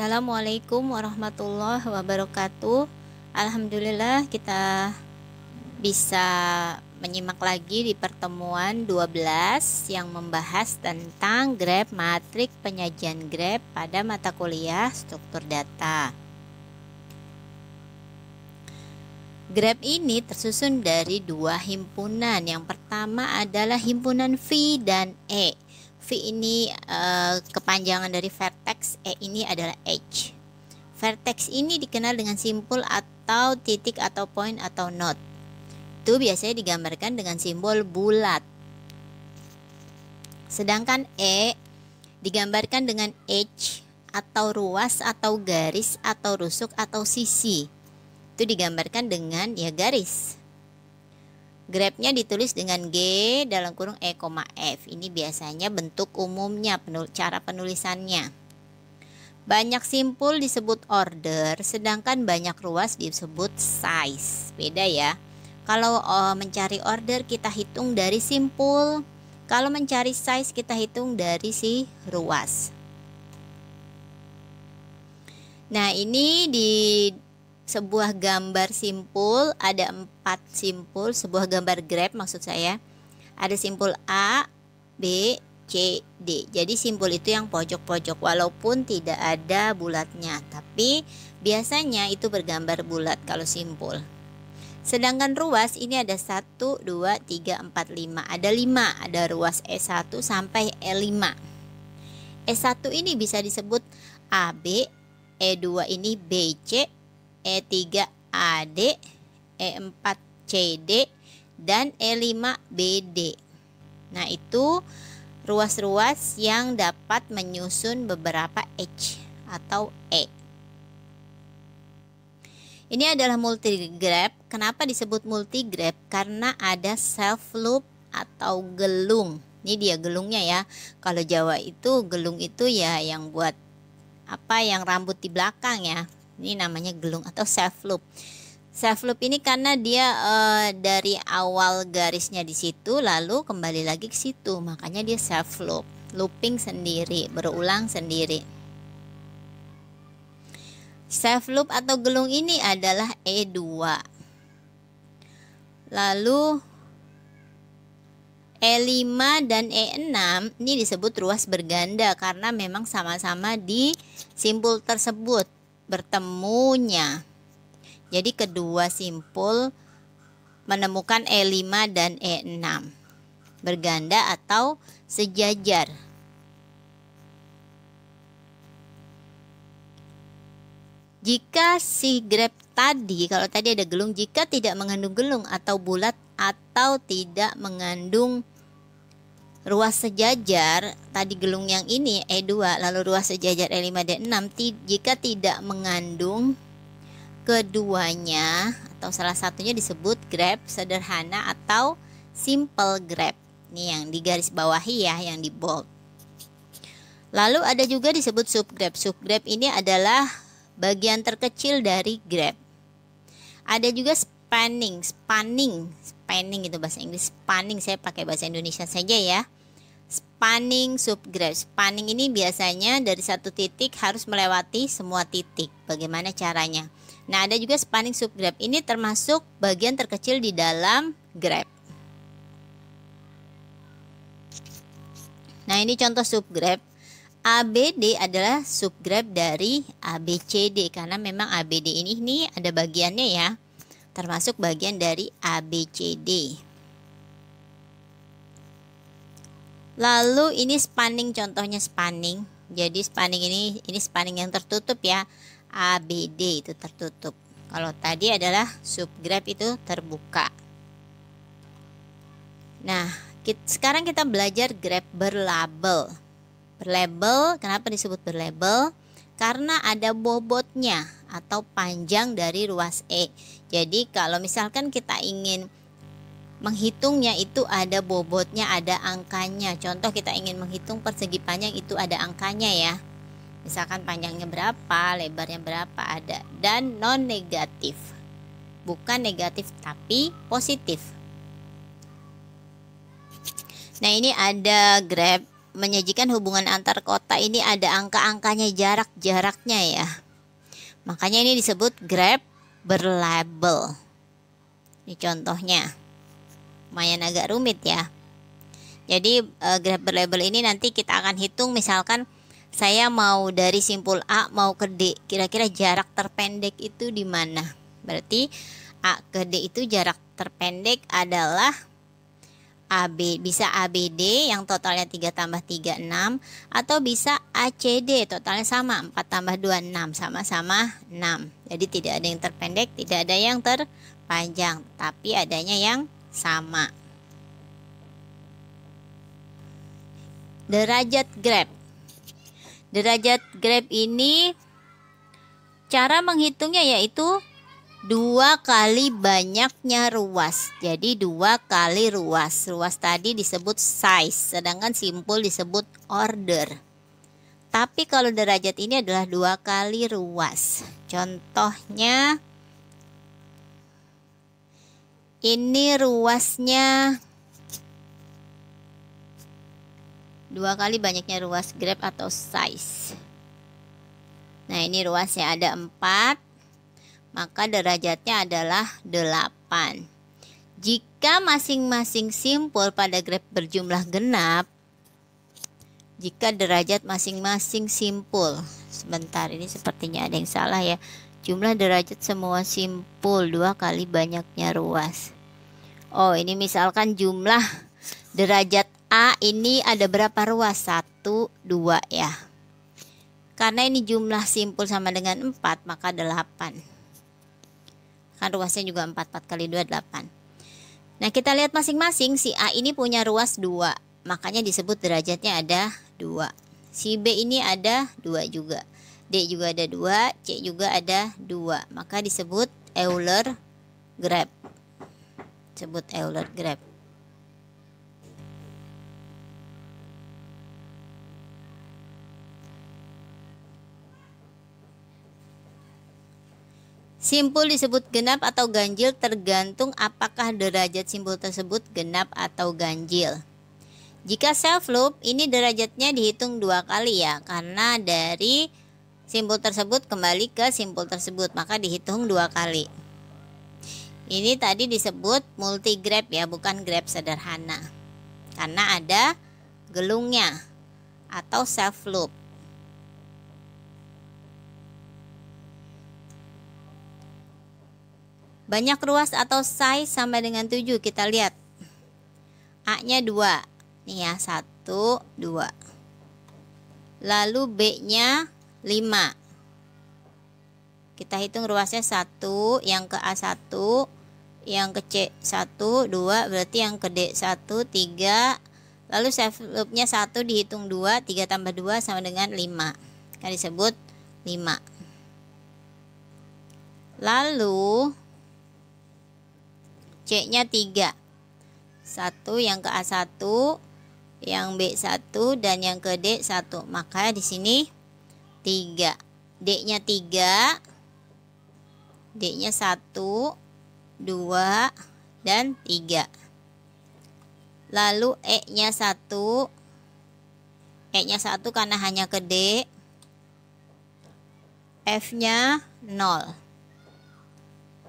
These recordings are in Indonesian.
Assalamualaikum warahmatullahi wabarakatuh. Alhamdulillah kita bisa menyimak lagi di pertemuan 12 yang membahas tentang graf matrik penyajian graf pada mata kuliah struktur data. Graf ini tersusun dari dua himpunan. Yang pertama adalah himpunan V dan E. V ini kepanjangan dari vertex, E ini adalah edge. Vertex ini dikenal dengan simpul atau titik atau point atau node. Itu biasanya digambarkan dengan simbol bulat. Sedangkan E digambarkan dengan edge atau ruas atau garis atau rusuk atau sisi. Itu digambarkan dengan garis. Grafnya ditulis dengan G dalam kurung E, F. Ini biasanya bentuk umumnya, cara penulisannya. Banyak simpul disebut order, sedangkan banyak ruas disebut size. Beda ya. Kalau mencari order kita hitung dari simpul, kalau mencari size kita hitung dari si ruas. Nah, ini di sebuah gambar simpul, ada 4 simpul, sebuah gambar graf maksud saya. Ada simpul A, B, C, D. Jadi simpul itu yang pojok-pojok walaupun tidak ada bulatnya, tapi biasanya itu bergambar bulat kalau simpul. Sedangkan ruas ini ada 1, 2, 3, 4, 5. Ada 5, ada ruas E1 sampai E5. E1 ini bisa disebut AB, E2 ini BC, E3 AD, E4 CD, dan E5 BD. Nah, itu ruas-ruas yang dapat menyusun beberapa edge atau E. Ini adalah multigraph. Kenapa disebut multigraph? Karena ada self loop atau gelung. Ini dia gelungnya ya. Kalau Jawa itu gelung itu ya yang buat yang rambut di belakang ya. Ini namanya gelung atau self loop. Self loop ini karena dia dari awal garisnya di situ lalu kembali lagi ke situ, makanya dia self loop, looping sendiri, berulang sendiri. Self loop atau gelung ini adalah E2. Lalu E5 dan E6 ini disebut ruas berganda karena memang sama-sama di simpul tersebut bertemunya. Jadi kedua simpul menemukan E5 dan E6 berganda atau sejajar. Jika si graf tadi, kalau tadi ada gelung, jika tidak mengandung gelung atau bulat atau tidak mengandung ruas sejajar, tadi gelung yang ini E2, lalu ruas sejajar E5 dan E6, jika tidak mengandung keduanya atau salah satunya disebut graf sederhana atau simple graf. Ini yang di garis bawahi ya, yang di bold. Lalu ada juga disebut subgraf. Subgraf ini adalah bagian terkecil dari graf. Ada juga spanning itu bahasa Inggris, spanning saya pakai bahasa Indonesia saja ya. Spanning subgraph. Spanning ini biasanya dari satu titik harus melewati semua titik. Bagaimana caranya? Nah, ada juga spanning subgraph. Ini termasuk bagian terkecil di dalam graph. Nah, ini contoh subgraph. ABD adalah subgraph dari ABCD karena memang ABD ini ada bagiannya ya. Termasuk bagian dari ABCD. Lalu ini spanning, contohnya spanning. Jadi spanning ini spanning yang tertutup ya. ABD itu tertutup. Kalau tadi adalah subgraph itu terbuka. Nah, sekarang kita belajar graph berlabel. Berlabel, kenapa disebut berlabel? Karena ada bobotnya atau panjang dari ruas E. Jadi kalau misalkan kita ingin menghitungnya itu ada bobotnya, ada angkanya. Contoh kita ingin menghitung persegi panjang itu ada angkanya ya. Misalkan panjangnya berapa, lebarnya berapa ada. Dan non negatif. Bukan negatif tapi positif. Nah, ini ada graf menyajikan hubungan antar kota ini ada angka-angkanya, jarak-jaraknya ya. Makanya ini disebut grab berlabel. Ini contohnya. Lumayan agak rumit ya. Jadi grab berlabel ini nanti kita akan hitung, misalkan saya mau dari simpul A mau ke D, kira-kira jarak terpendek itu di mana? Berarti A ke D itu jarak terpendek adalah AB, bisa ABD yang totalnya 3 tambah 3 6, atau bisa ACD totalnya sama 4 tambah 2 6, sama-sama 6. Jadi tidak ada yang terpendek, tidak ada yang terpanjang, tapi adanya yang sama. Derajat grab. Derajat grab ini cara menghitungnya yaitu 2 kali banyaknya ruas. Jadi 2 kali ruas. Ruas tadi disebut size, sedangkan simpul disebut order. Tapi kalau derajat ini adalah 2 kali ruas. Contohnya ini ruasnya 2 kali banyaknya ruas grab atau size. Nah, ini ruasnya ada 4. Maka derajatnya adalah 8. Jika masing-masing simpul pada graf berjumlah genap, jika derajat masing-masing simpul, sebentar ini sepertinya ada yang salah ya, jumlah derajat semua simpul 2 kali banyaknya ruas. Oh, ini misalkan jumlah derajat A ini ada berapa ruas? 1, 2 ya. Karena ini jumlah simpul sama dengan 4, maka 8. Kan ruasnya juga 4 kali 2 8. Nah, kita lihat masing-masing. Si A ini punya ruas 2, makanya disebut derajatnya ada 2. Si B ini ada 2 juga. D juga ada 2, C juga ada 2. Maka disebut Euler graph. Disebut Euler graph. Simpul disebut genap atau ganjil tergantung apakah derajat simpul tersebut genap atau ganjil. Jika self loop, ini derajatnya dihitung 2 kali ya, karena dari simpul tersebut kembali ke simpul tersebut, maka dihitung 2 kali. Ini tadi disebut multi graph ya, bukan graph sederhana, karena ada gelungnya atau self loop. Banyak ruas atau size sama dengan 7. Kita lihat. A-nya 2. Nih ya, 1, 2. Lalu B-nya 5. Kita hitung ruasnya 1, yang ke A1, yang ke C1, 2, berarti yang ke D1, 3. Lalu self loop-nya 1 dihitung 2, 3 tambah 2 sama dengan 5. Kan disebut 5. Lalu C-nya 3. 1 yang ke A1, yang B1 dan yang ke D1. Maka di sini 3. D-nya 3. D-nya 1, 2 dan 3. Lalu E-nya 1. E-nya 1 karena hanya ke D. F-nya 0.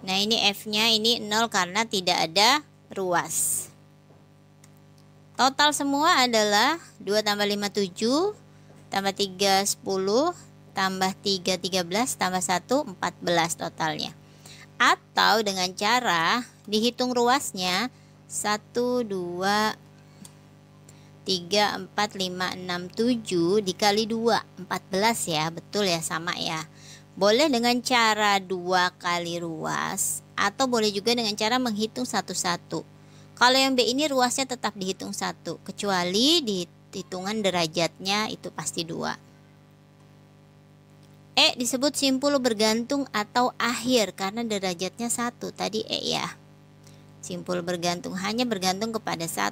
Nah, ini F-nya ini 0 karena tidak ada ruas. Total semua adalah 2 tambah 5 7, tambah 3 10, tambah 3 13, tambah 1 14 totalnya. Atau dengan cara dihitung ruasnya 1 2 3 4 5 6 7 dikali 2, 14 ya, betul ya, sama ya. Boleh dengan cara 2 kali ruas, atau boleh juga dengan cara menghitung satu-satu. Kalau yang B ini ruasnya tetap dihitung 1, kecuali di hitungan derajatnya itu pasti 2. E disebut simpul bergantung atau akhir karena derajatnya 1, tadi E ya. Simpul bergantung hanya bergantung kepada 1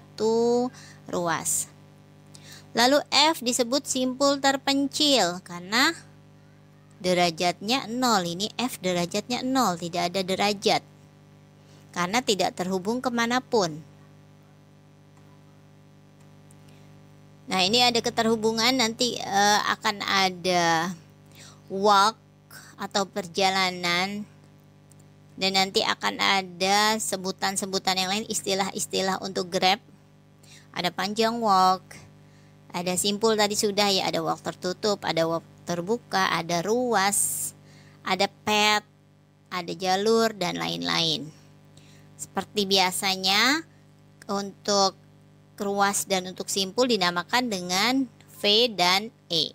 ruas. Lalu F disebut simpul terpencil karena derajatnya 0. Ini F derajatnya 0, tidak ada derajat karena tidak terhubung kemanapun. Nah, ini ada keterhubungan, nanti akan ada walk atau perjalanan, dan nanti akan ada sebutan-sebutan yang lain, istilah-istilah untuk Grab. Ada panjang walk, ada simpul tadi sudah ya, ada walk tertutup, ada walk terbuka, ada ruas, ada pet, ada jalur, dan lain-lain. Seperti biasanya untuk ruas dan untuk simpul dinamakan dengan V dan E.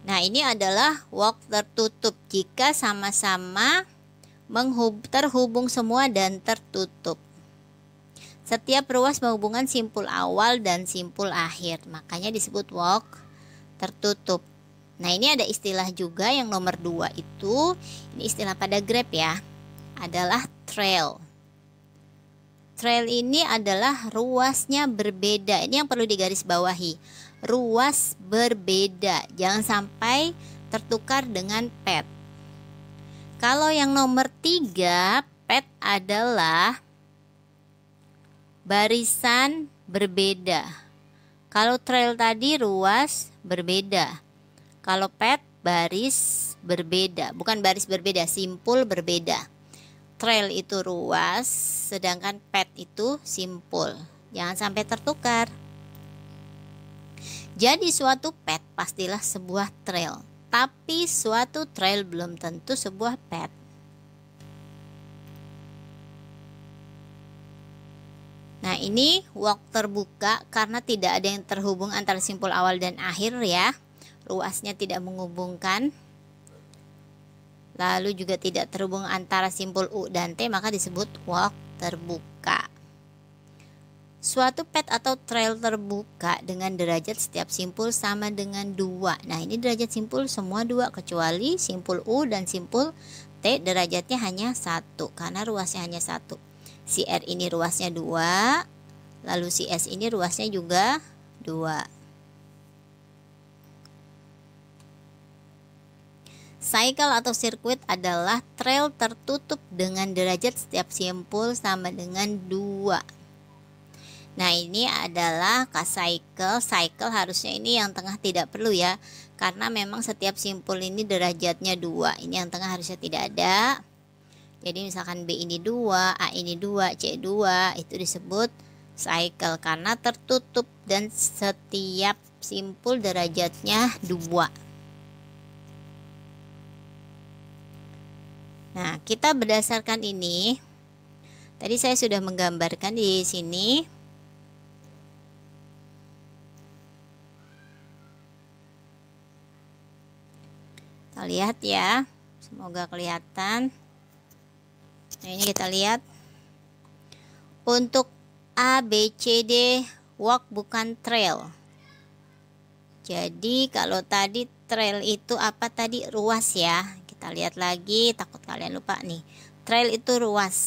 Nah, ini adalah walk tertutup jika sama-sama terhubung semua dan tertutup. Setiap ruas menghubungkan simpul awal dan simpul akhir, makanya disebut walk tertutup. Nah, ini ada istilah juga yang nomor 2 itu, ini istilah pada Grab ya, adalah trail. Trail ini adalah ruasnya berbeda. Ini yang perlu digarisbawahi. Ruas berbeda. Jangan sampai tertukar dengan pet. Kalau yang nomor 3, pet adalah barisan berbeda. Kalau trail tadi ruas berbeda. Kalau pet baris berbeda. Bukan baris berbeda, simpul berbeda. Trail itu ruas, sedangkan pet itu simpul. Jangan sampai tertukar. Jadi suatu pet pastilah sebuah trail, tapi suatu trail belum tentu sebuah pet. Nah, ini walk terbuka karena tidak ada yang terhubung antara simpul awal dan akhir ya. Ruasnya tidak menghubungkan. Lalu juga tidak terhubung antara simpul U dan T, maka disebut walk terbuka. Suatu pet atau trail terbuka dengan derajat setiap simpul sama dengan 2. Nah, ini derajat simpul semua 2 kecuali simpul U dan simpul T derajatnya hanya 1 karena ruasnya hanya 1. Si R ini ruasnya 2, lalu si S ini ruasnya juga 2. Cycle atau sirkuit adalah trail tertutup dengan derajat setiap simpul sama dengan 2. Nah, ini adalah cycle. Cycle harusnya ini yang tengah tidak perlu ya, karena memang setiap simpul ini derajatnya 2. Ini yang tengah harusnya tidak ada. Jadi misalkan B ini 2, A ini 2, C 2, itu disebut cycle karena tertutup dan setiap simpul derajatnya 2. Nah, kita berdasarkan ini, tadi saya sudah menggambarkan di sini. Kita lihat ya, semoga kelihatan. Nah, ini kita lihat untuk A, B, C, D walk bukan trail. Jadi kalau tadi trail itu apa tadi? Ruas ya. Kita lihat lagi, takut kalian lupa nih. Trail itu ruas.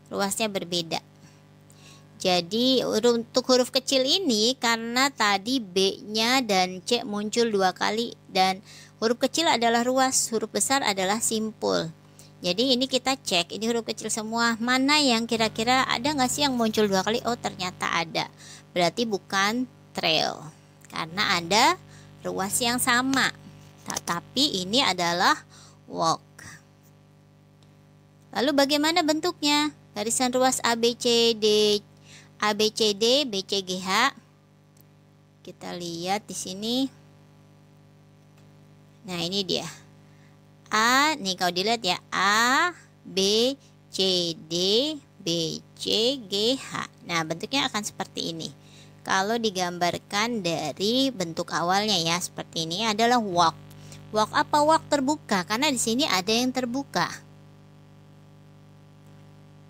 Ruasnya berbeda. Jadi untuk huruf kecil ini karena tadi B-nya dan C muncul 2 kali dan huruf kecil adalah ruas, huruf besar adalah simpul. Jadi ini kita cek, ini huruf kecil semua, mana yang kira-kira ada nggak sih yang muncul 2 kali? Oh, ternyata ada. Berarti bukan trail karena ada ruas yang sama. Tapi ini adalah walk. Lalu bagaimana bentuknya? Garisan ruas ABCD, ABCD, BCGH. Kita lihat di sini. Nah, ini dia. A, nih kalau dilihat ya, A, B, C, D, B, C, G, H. Nah, bentuknya akan seperti ini. Kalau digambarkan dari bentuk awalnya ya, seperti ini adalah walk. Walk apa? Walk terbuka, karena di sini ada yang terbuka.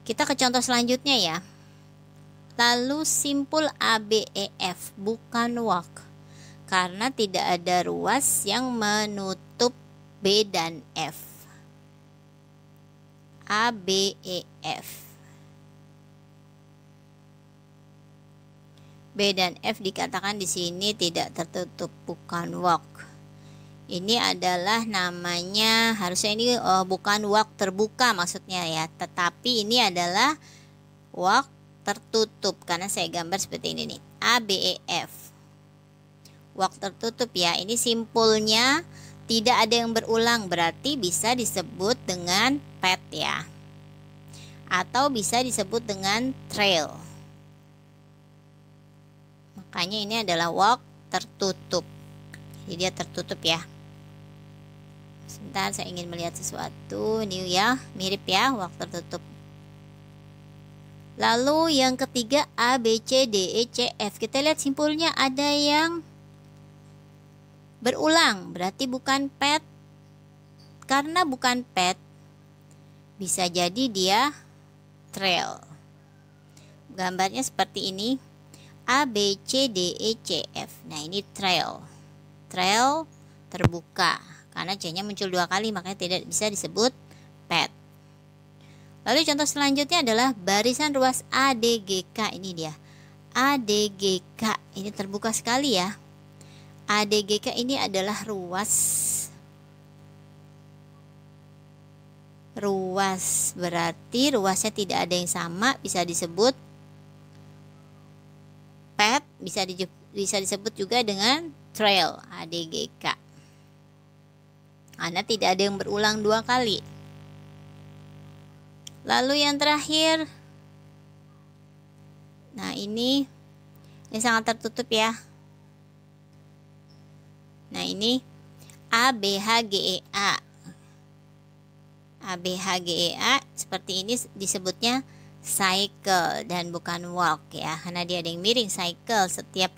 Kita ke contoh selanjutnya ya. Lalu simpul ABEF bukan walk karena tidak ada ruas yang menutup B dan F. ABEF. B dan F dikatakan di sini tidak tertutup, bukan walk. Ini adalah namanya, harusnya ini bukan walk terbuka maksudnya ya, tetapi ini adalah walk tertutup karena saya gambar seperti ini nih, A B E F. Walk tertutup ya. Ini simpulnya tidak ada yang berulang, berarti bisa disebut dengan path ya, atau bisa disebut dengan trail. Makanya ini adalah walk tertutup. Jadi dia tertutup ya. Sebentar, saya ingin melihat sesuatu. Ini ya, mirip ya, walk tertutup. Lalu yang ketiga A, B, C, D, E, C, F. Kita lihat simpulnya ada yang berulang, berarti bukan path. Karena bukan path, bisa jadi dia trail. Gambarnya seperti ini, A, B, C, D, E, C, F. Nah ini trail. Trail terbuka, karena C-nya muncul 2 kali, makanya tidak bisa disebut path. Lalu contoh selanjutnya adalah barisan ruas ADGK. Ini dia, ADGK. Ini terbuka sekali ya. ADGK ini adalah ruas, berarti ruasnya tidak ada yang sama, bisa disebut path, bisa disebut juga dengan trail. ADGK karena tidak ada yang berulang 2 kali. Lalu yang terakhir, nah ini sangat tertutup ya. Nah ini A, B, H, G, E, A. A, B, H, G, E, A seperti ini disebutnya cycle dan bukan walk ya, karena dia ada yang miring. Cycle setiap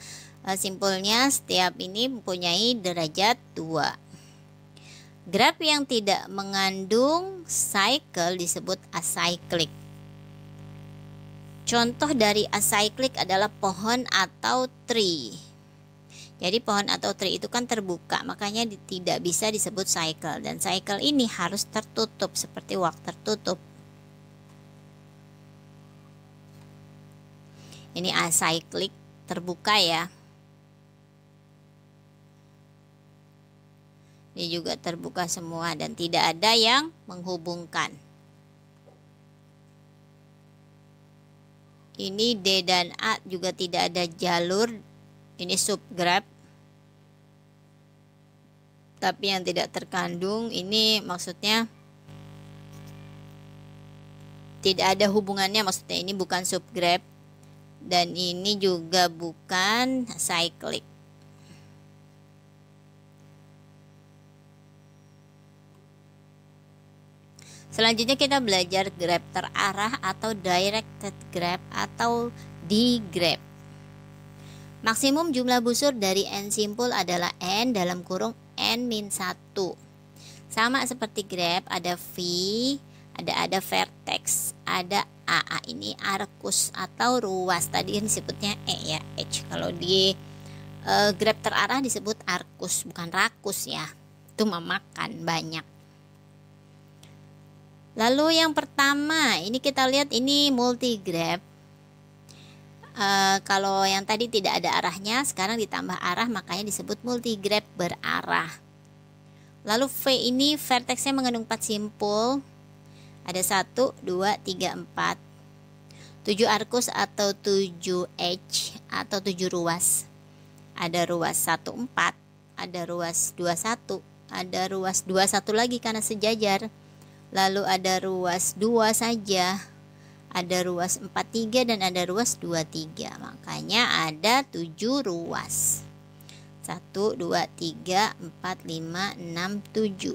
simpulnya, setiap ini mempunyai derajat 2. Graf yang tidak mengandung cycle disebut acyclic. Contoh dari acyclic adalah pohon atau tree. Jadi pohon atau tree itu kan terbuka, makanya tidak bisa disebut cycle. Dan cycle ini harus tertutup seperti walk tertutup. Ini acyclic terbuka ya. Ini juga terbuka semua dan tidak ada yang menghubungkan. Ini D dan A juga tidak ada jalur. Ini subgraph, tapi yang tidak terkandung ini maksudnya tidak ada hubungannya, maksudnya ini bukan subgraph dan ini juga bukan cyclic. Selanjutnya kita belajar graph terarah atau directed graph atau D-graph. Maksimum jumlah busur dari n simpul adalah n dalam kurung n-1. Sama seperti graph, ada V, ada vertex, ada AA. Ini arcus atau ruas. Tadi disebutnya E ya, H. Kalau di graph terarah disebut arcus, bukan rakus ya. Itu memakan banyak. Lalu yang pertama, ini kita lihat ini multigraph. Kalau yang tadi tidak ada arahnya, sekarang ditambah arah, makanya disebut multigraph berarah. Lalu V ini vertexnya mengandung 4 simpul. Ada 1, 2, 3, 4. 7 arcus atau 7 H atau 7 ruas. Ada ruas 1, 4. Ada ruas 2, 1. Ada ruas 2, 1 lagi karena sejajar. Lalu ada ruas 2 saja. Ada ruas 4, 3 dan ada ruas 2, 3. Makanya ada 7 ruas. 1, 2, 3, 4, 5, 6, 7.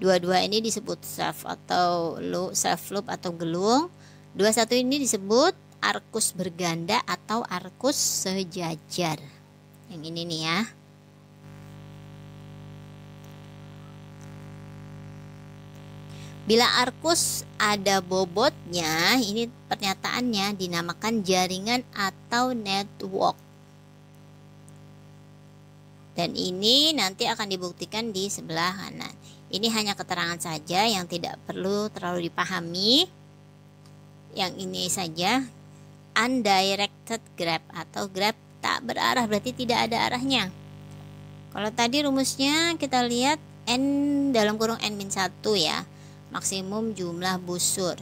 Dua-dua ini disebut self atau self loop atau gelung. 21 ini disebut arcus berganda atau arcus sejajar. Yang ini nih ya. Bila arcus ada bobotnya, ini pernyataannya dinamakan jaringan atau network. Dan ini nanti akan dibuktikan di sebelah kanan. Ini hanya keterangan saja yang tidak perlu terlalu dipahami. Yang ini saja, undirected graph atau graph tak berarah, berarti tidak ada arahnya. Kalau tadi rumusnya kita lihat N dalam kurung N-1 ya. Maksimum jumlah busur.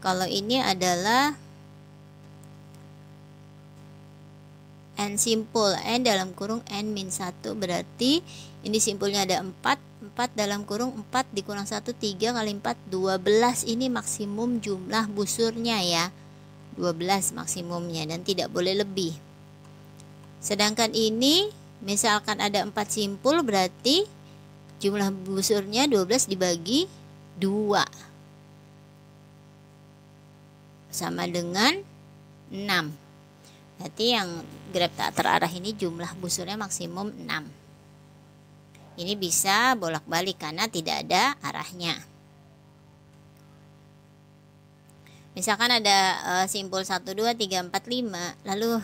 Kalau ini adalah N simpul, N dalam kurung N min 1, berarti ini simpulnya ada 4, 4 dalam kurung 4 dikurang 1, 3 kali 4, 12. Ini maksimum jumlah busurnya ya, 12 maksimumnya dan tidak boleh lebih. Sedangkan ini misalkan ada 4 simpul, berarti jumlah busurnya 12 dibagi 2 sama dengan 6. Berarti yang grab tak terarah ini jumlah busurnya maksimum 6. Ini bisa bolak-balik karena tidak ada arahnya. Misalkan ada simpul 1, 2, 3, 4, 5. Lalu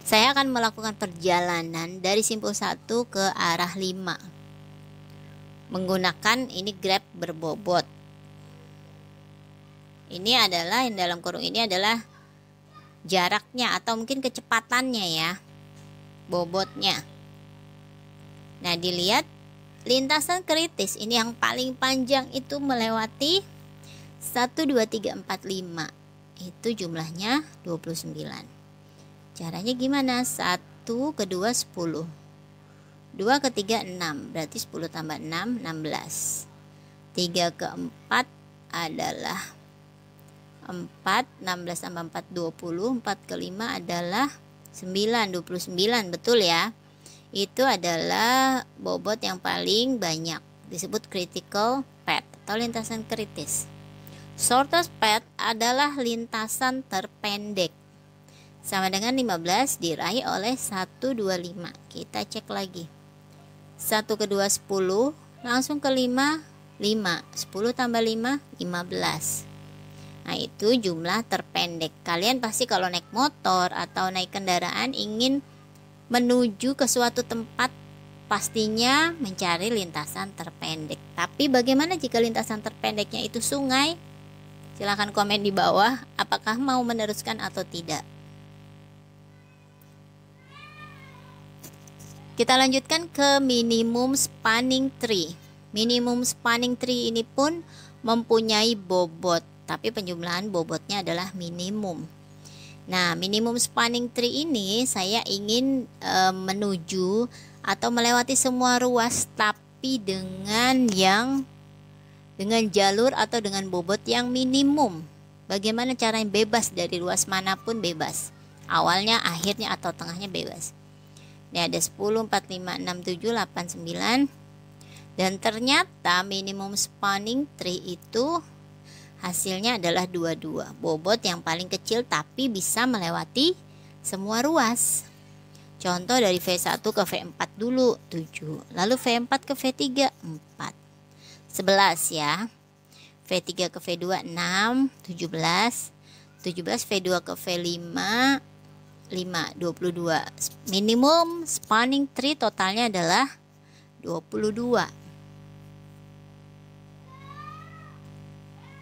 saya akan melakukan perjalanan dari simpul 1 ke arah 5. Menggunakan ini grab berbobot. Ini adalah yang dalam kurung ini adalah jaraknya atau mungkin kecepatannya ya, bobotnya. Nah, dilihat lintasan kritis ini yang paling panjang itu melewati 1, 2, 3, 4, 5. Itu jumlahnya 29. Caranya gimana? 1 ke 2 10, 2 ke 3 6, berarti 10 tambah 6 16. 3 ke 4 adalah 4, 16 tambah 4 20, 4 ke 5 adalah 9, 29, betul ya. Itu adalah bobot yang paling banyak, disebut critical path atau lintasan kritis. Shortest path adalah lintasan terpendek, sama dengan 15 diraih oleh 125. Kita cek lagi. 1 ke 2 10, langsung ke 5 5, 10 tambah 5 15. Nah, itu jumlah terpendek. Kalian pasti kalau naik motor atau naik kendaraan ingin menuju ke suatu tempat, pastinya mencari lintasan terpendek. Tapi bagaimana jika lintasan terpendeknya itu sungai? Silahkan komen di bawah apakah mau meneruskan atau tidak. Kita lanjutkan ke minimum spanning tree. Minimum spanning tree ini pun mempunyai bobot, tapi penjumlahan bobotnya adalah minimum. Nah, minimum spanning tree ini saya ingin menuju atau melewati semua ruas, tapi dengan jalur atau dengan bobot yang minimum. Bagaimana caranya? Bebas dari ruas manapun, bebas. Awalnya, akhirnya atau tengahnya bebas. Ini ada 10, 4, 5, 6, 7, 8, 9. Dan ternyata minimum spanning tree itu hasilnya adalah 22. Bobot yang paling kecil tapi bisa melewati semua ruas. Contoh dari V1 ke V4 dulu 7. Lalu V4 ke V3 4. 11 ya. V3 ke V2 6, 17. 17 V2 ke V5 5, 22. Minimum spanning tree totalnya adalah 22.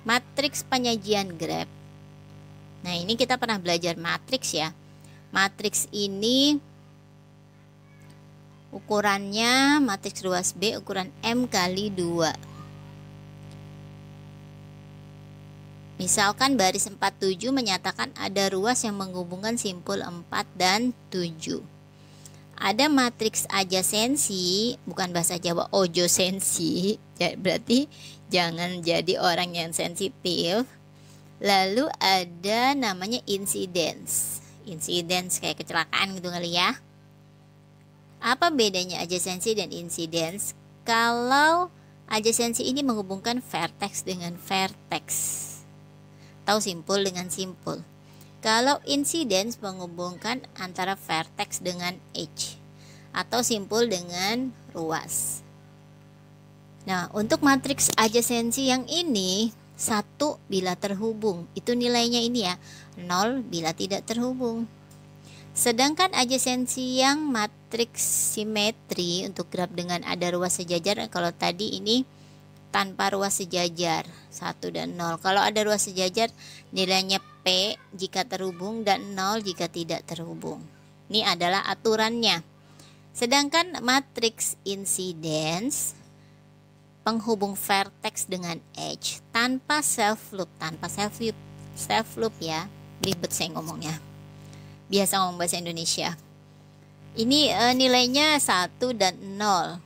Matriks penyajian grab. Nah, ini kita pernah belajar matriks ya. Matriks ini ukurannya matriks ruas B ukuran M kali 2. Misalkan baris 47 menyatakan ada ruas yang menghubungkan simpul 4 dan 7. Ada matriks adjasensi, bukan bahasa Jawa ojosensi, berarti jangan jadi orang yang sensitif. Lalu ada namanya incidence. Incidence kayak kecelakaan gitu kali ya. Apa bedanya adjasensi dan incidence? Kalau adjasensi ini menghubungkan vertex dengan vertex atau simpul dengan simpul. Kalau incidence menghubungkan antara vertex dengan edge atau simpul dengan ruas. Nah, untuk matriks adjasensi yang ini 1 bila terhubung, itu nilainya ini ya, 0 bila tidak terhubung. Sedangkan adjasensi yang matriks simetri untuk graf dengan ada ruas sejajar, kalau tadi ini tanpa ruas sejajar 1 dan 0. Kalau ada ruas sejajar nilainya P jika terhubung dan 0 jika tidak terhubung. Ini adalah aturannya. Sedangkan matriks incidence penghubung vertex dengan edge tanpa self loop, self loop ya. Ribet saya ngomongnya. Biasa ngomong bahasa Indonesia. Ini nilainya 1 dan 0.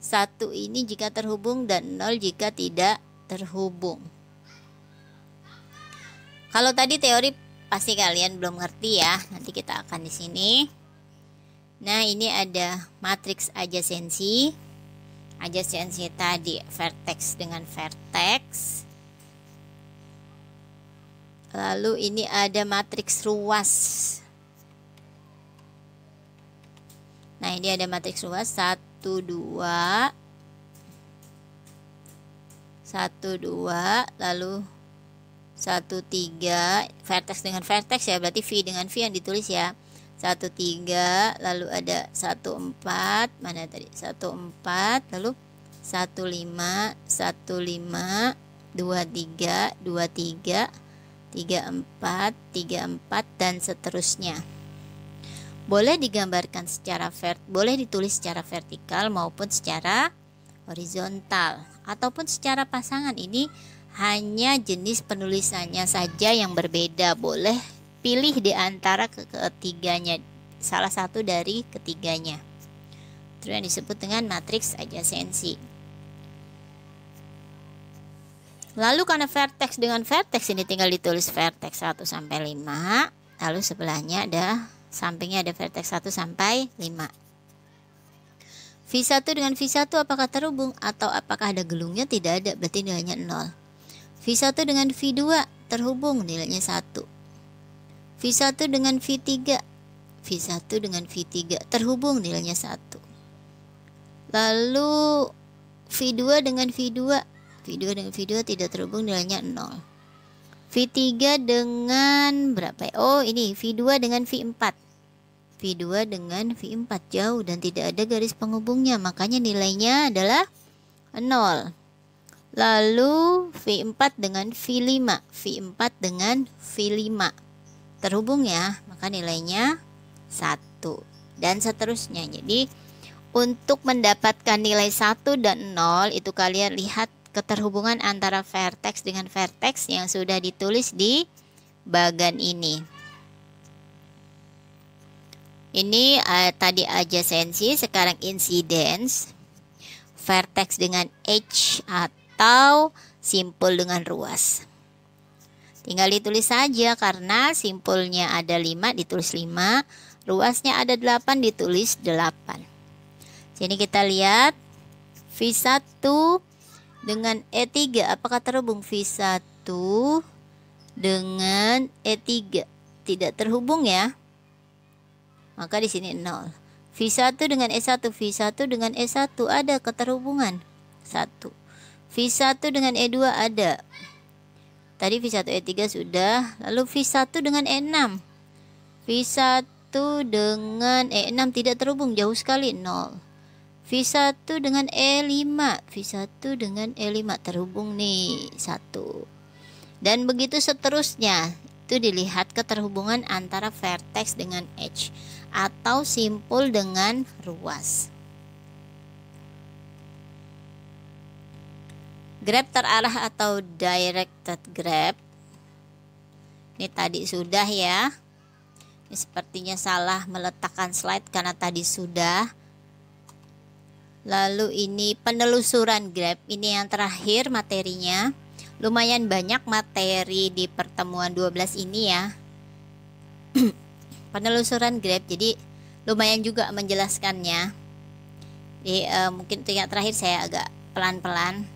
1 ini jika terhubung dan 0 jika tidak terhubung. Kalau tadi teori pasti kalian belum ngerti ya. Nanti kita akan di sini. Nah, ini ada matriks adjasensi. Adjasensi tadi vertex dengan vertex. Lalu ini ada matriks ruas. Nah, ini ada matriks ruas 1 2 1 2 lalu 1 3 vertex dengan vertex ya, berarti V dengan V yang ditulis ya. 1 3 lalu ada 1 4, mana tadi 1 4 lalu 1 5 1 5 2 3 2 3 3 4 3 4 dan seterusnya. Boleh digambarkan secara boleh ditulis secara vertikal maupun secara horizontal ataupun secara pasangan. Ini hanya jenis penulisannya saja yang berbeda. Boleh pilih di antara ketiganya, salah satu dari ketiganya. Itu yang disebut dengan matriks adjasensi. Lalu karena vertex dengan vertex ini tinggal ditulis vertex 1 sampai 5, lalu sebelahnya ada sampingnya ada vertex 1 sampai 5. V1 dengan V1 apakah terhubung atau apakah ada gelungnya? Tidak ada, berarti nilainya 0. V1 dengan V2 terhubung, nilainya 1. V1 dengan V3, V1 dengan V3 terhubung, nilainya 1. Lalu V2 dengan V2, V2 dengan V2 tidak terhubung, nilainya 0. V3 dengan berapa ya? Oh, ini V2 dengan V4. V2 dengan V4 jauh dan tidak ada garis penghubungnya, makanya nilainya adalah 0. Lalu V4 dengan V5, V4 dengan V5 terhubung ya, maka nilainya 1 dan seterusnya. Jadi untuk mendapatkan nilai 1 dan 0 itu kalian lihat keterhubungan antara vertex dengan vertex yang sudah ditulis di bagan ini. Ini tadi adjasensi, sekarang incidence. Vertex dengan edge atau simpul dengan ruas. Tinggal ditulis saja karena simpulnya ada 5 ditulis 5, ruasnya ada 8 ditulis 8. Jadi kita lihat V1 dengan E3 apakah terhubung? V1 dengan E3 tidak terhubung ya, maka di sini 0. V1 dengan E1, V1 dengan E1 ada keterhubungan 1. V1 dengan E2 ada. Tadi V1 E3 sudah. Lalu V1 dengan E6, V1 dengan E6 tidak terhubung, jauh sekali 0. V1 dengan E5, V1 dengan E5 terhubung nih 1. Dan begitu seterusnya. Itu dilihat keterhubungan antara vertex dengan edge atau simpul dengan ruas. Grab terarah atau directed grab. Ini tadi sudah ya. Ini sepertinya salah meletakkan slide karena tadi sudah. Lalu ini penelusuran grab, ini yang terakhir materinya. Lumayan banyak materi di pertemuan 12 ini ya. Penelusuran grab, jadi lumayan juga menjelaskannya. Jadi mungkin untuk yang terakhir saya agak pelan-pelan.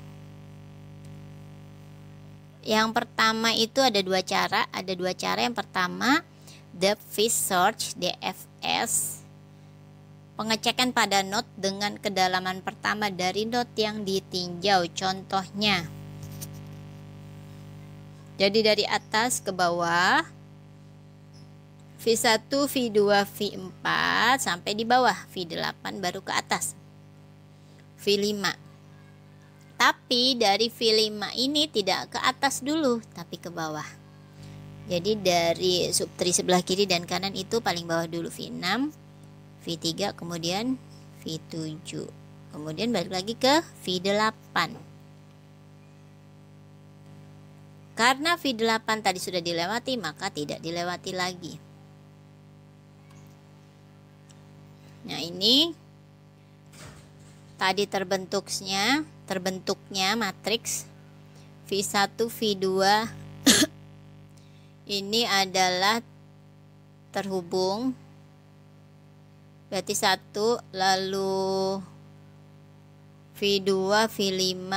Yang pertama itu ada dua cara. Yang pertama depth first search, DFS. Pengecekan pada node dengan kedalaman pertama dari node yang ditinjau. Contohnya, jadi dari atas ke bawah, V1, V2, V4 sampai di bawah, V8 baru ke atas, V5. Tapi dari V5 ini tidak ke atas dulu, tapi ke bawah. Jadi dari subtree sebelah kiri dan kanan itu paling bawah dulu, V6, V3, kemudian V7, kemudian balik lagi ke V8. Karena V8 tadi sudah dilewati, maka tidak dilewati lagi. Nah, ini tadi terbentuknya matriks V1 V2 ini adalah terhubung, berarti 1, lalu V2 V5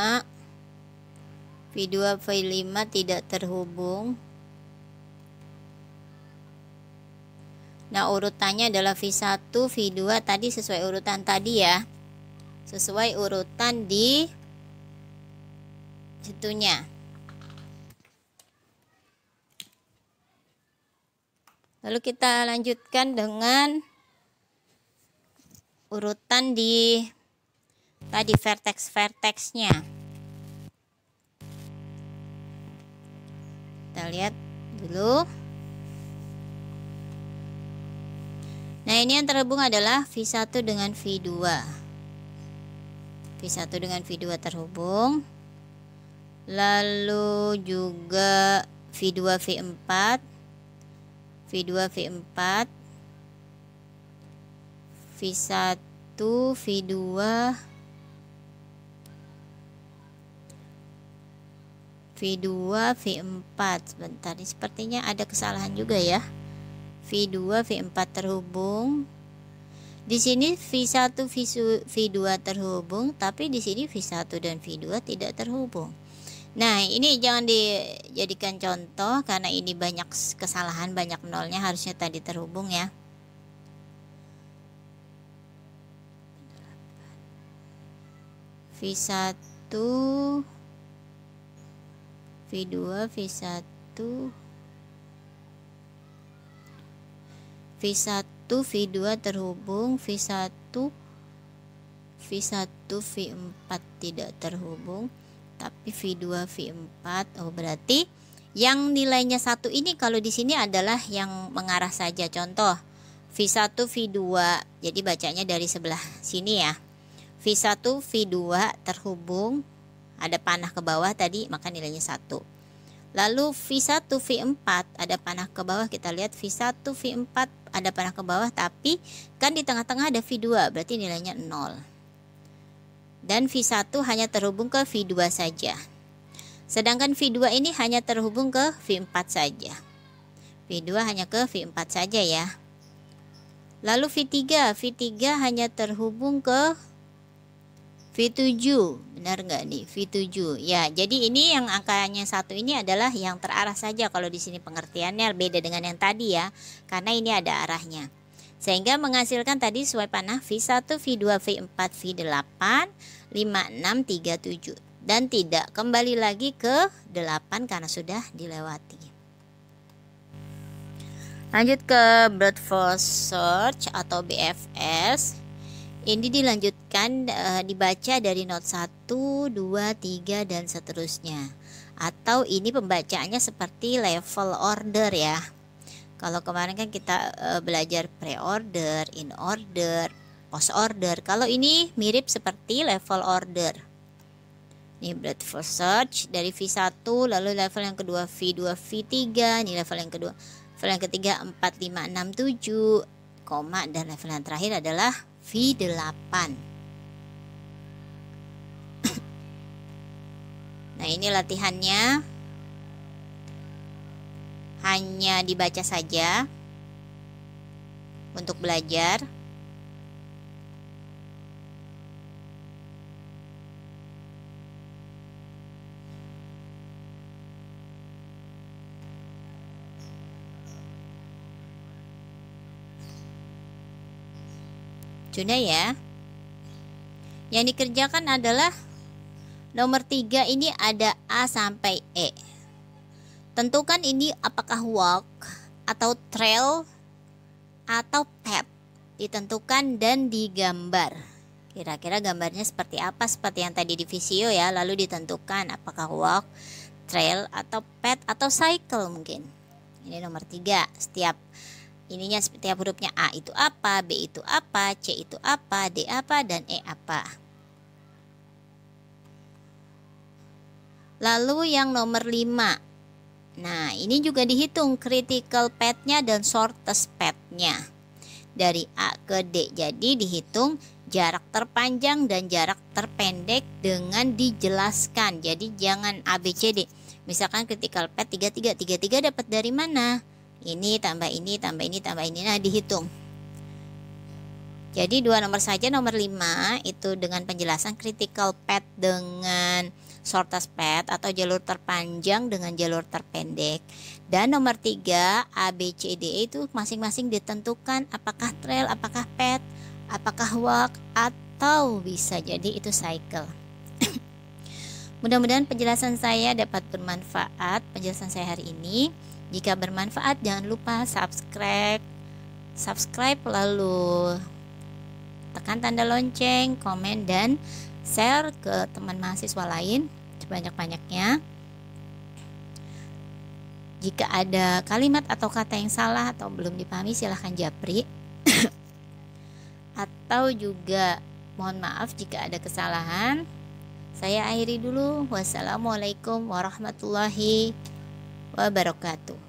tidak terhubung. Nah, urutannya adalah V1 V2 tadi sesuai urutan tadi ya, sesuai urutan di situnya. Lalu kita lanjutkan dengan urutan di tadi vertex-vertexnya. Kita lihat dulu. Nah, ini yang terhubung adalah V1 dengan V2. V1 dengan V2 terhubung. Lalu juga V2 V4, V2 V4, V1 V2, V2 V4. Sebentar, ini sepertinya ada kesalahan juga ya. V2 V4 terhubung. Di sini V1 V2 terhubung, tapi di sini V1 dan V2 tidak terhubung. Nah, ini jangan dijadikan contoh karena ini banyak kesalahan, banyak nolnya, harusnya tadi terhubung ya. V1 V2 V1 V2 terhubung, V1 V4 tidak terhubung, tapi V2 V4. Oh, berarti yang nilainya 1 ini kalau di sini adalah yang mengarah saja. Contoh V1 V2, jadi bacanya dari sebelah sini ya. V1 V2 terhubung, ada panah ke bawah tadi, maka nilainya 1. Lalu V1 V4 ada panah ke bawah, kita lihat V1 V4 ada panah ke bawah, tapi kan di tengah-tengah ada V2, berarti nilainya 0. Dan V1 hanya terhubung ke V2 saja. Sedangkan V2 ini hanya terhubung ke V4 saja. V2 hanya ke V4 saja ya. Lalu V3 hanya terhubung ke V7. Benar nggak nih? V7. Ya, jadi ini yang angkanya 1 ini adalah yang terarah saja. Kalau di sini pengertiannya beda dengan yang tadi ya. Karena ini ada arahnya. Sehingga menghasilkan tadi sesuai panah V1, V2, V4, V8, 5, 6, 3, 7. Dan tidak kembali lagi ke 8 karena sudah dilewati. Lanjut ke brute force search atau BFS. Ini dilanjutkan dibaca dari not 1, 2, 3 dan seterusnya. Atau ini pembacaannya seperti level order ya. Kalau kemarin kan kita belajar pre-order, in-order, post-order. Kalau ini mirip seperti level order. Ini brute force search dari V1, lalu level yang kedua V2, V3, ini level yang kedua. Level yang ketiga 4, 5, 6, 7, koma, dan level yang terakhir adalah V8. Nah, ini latihannya. Hanya dibaca saja untuk belajar. Sudah ya. Yang dikerjakan adalah nomor 3 ini ada A sampai E. Tentukan ini apakah walk atau trail atau path. Ditentukan dan digambar. Kira-kira gambarnya seperti apa? Seperti yang tadi di visio ya. Lalu ditentukan apakah walk, trail atau path atau cycle mungkin. Ini nomor 3. Setiap hurufnya A itu apa, B itu apa, C itu apa, D apa, dan E apa. Lalu yang nomor 5. Nah, ini juga dihitung critical path-nya dan shortest path-nya. dari A ke D. Jadi dihitung jarak terpanjang dan jarak terpendek dengan dijelaskan. Jadi jangan A, B, C, D. Misalkan critical path 33. 33 dapat dari mana? Ini tambah ini tambah ini tambah ini. Nah, dihitung. Jadi 2 nomor saja. Nomor 5 itu dengan penjelasan critical path dengan shortest path atau jalur terpanjang dengan jalur terpendek. Dan nomor 3 A, B, C, D itu masing-masing ditentukan apakah trail, apakah path, apakah walk, atau bisa jadi itu cycle. Mudah-mudahan penjelasan saya dapat bermanfaat, penjelasan saya hari ini. Jika bermanfaat jangan lupa subscribe lalu tekan tanda lonceng, komen, dan share ke teman mahasiswa lain sebanyak-banyaknya. Jika ada kalimat atau kata yang salah atau belum dipahami silahkan japri. Atau juga mohon maaf jika ada kesalahan. Saya akhiri dulu. Wassalamualaikum warahmatullahi wabarakatuh.